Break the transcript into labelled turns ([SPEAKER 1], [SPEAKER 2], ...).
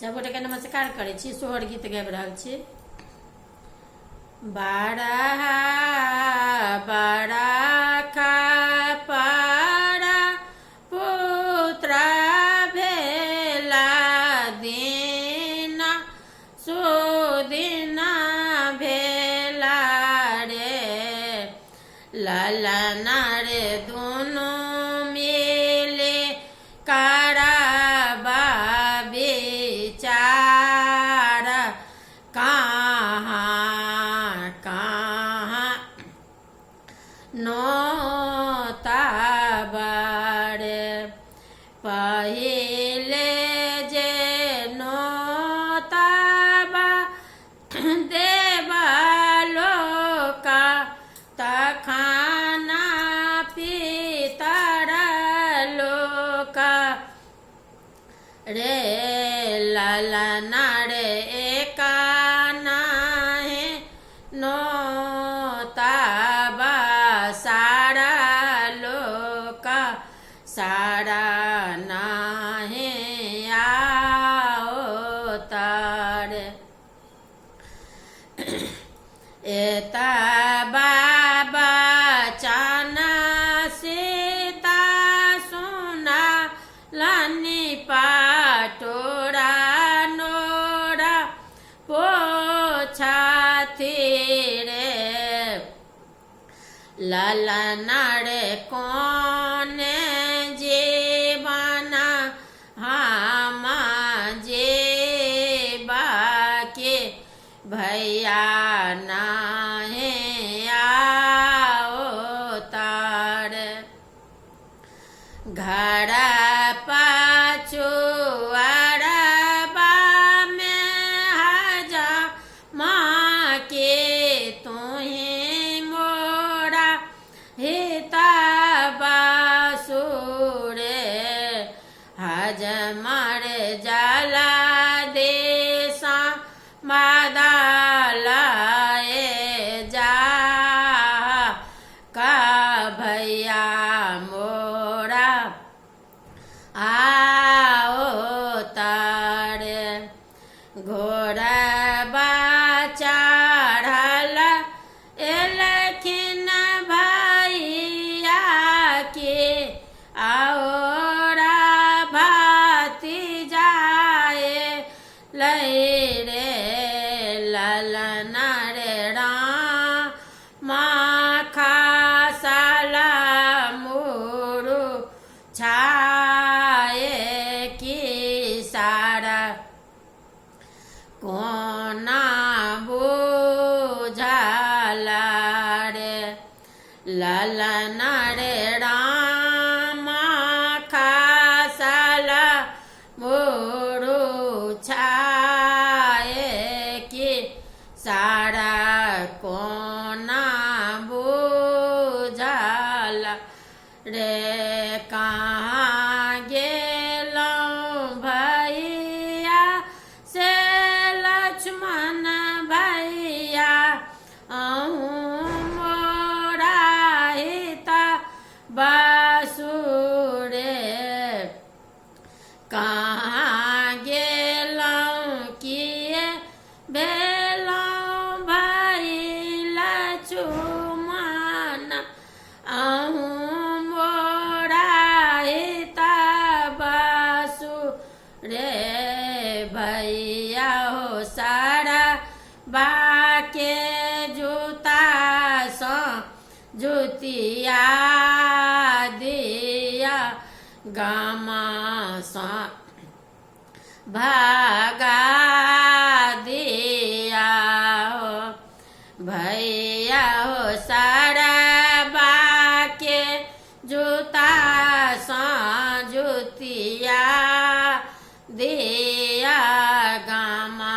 [SPEAKER 1] सब गोटे के नमस्कार करे छी। सोहर गीत गाबि रहल छी। बाड़ा बाड़ा का पारा पुत्र भेला दीना सुदीना भेला रे ललना रे दुनु मिले कराबा विचार कहाँ कहाँ नोता बारे पहिले जे नोता बा देवा लोका तखाना पितर लोका रे ललना रे एकाना है नोता बा सारा लोका सारा नाहे आओ तारे एता बाबा चाना सीता सुना लानी पाटोरा नोरा पोछा रे ललना रे कोने जीवना हम जेबा के भैया नाहे आओ तार घर पाछुआरबा में हजा माँ के तुही मोरा हिता बासुरे हज मर जाला देसा मादालाए जा का भैया मोरा आओ तारे घोड़ा चढ़ल एलखिन भैया के आओरा भाती जाए रे ललना रे रामा खासला मुरु छाए की सारा कोना बुझला रे ललना रे रामा खासला मुरु छाए की सारा कोना बुझला रे कहाँ गेलौं भैया से लक्ष्मण भैया अहूँ मोरा हिता बासुरे कहाँ गेलौं किए भेलौं भाई लक्ष्मण अहूँ मोरा हिता बासुरे भैया हो सारा बाके जूता सो जुतिया दिया गामा सा भागा दिया हो भैया हो सारा बाके जूता सा जुतिया दिया गामा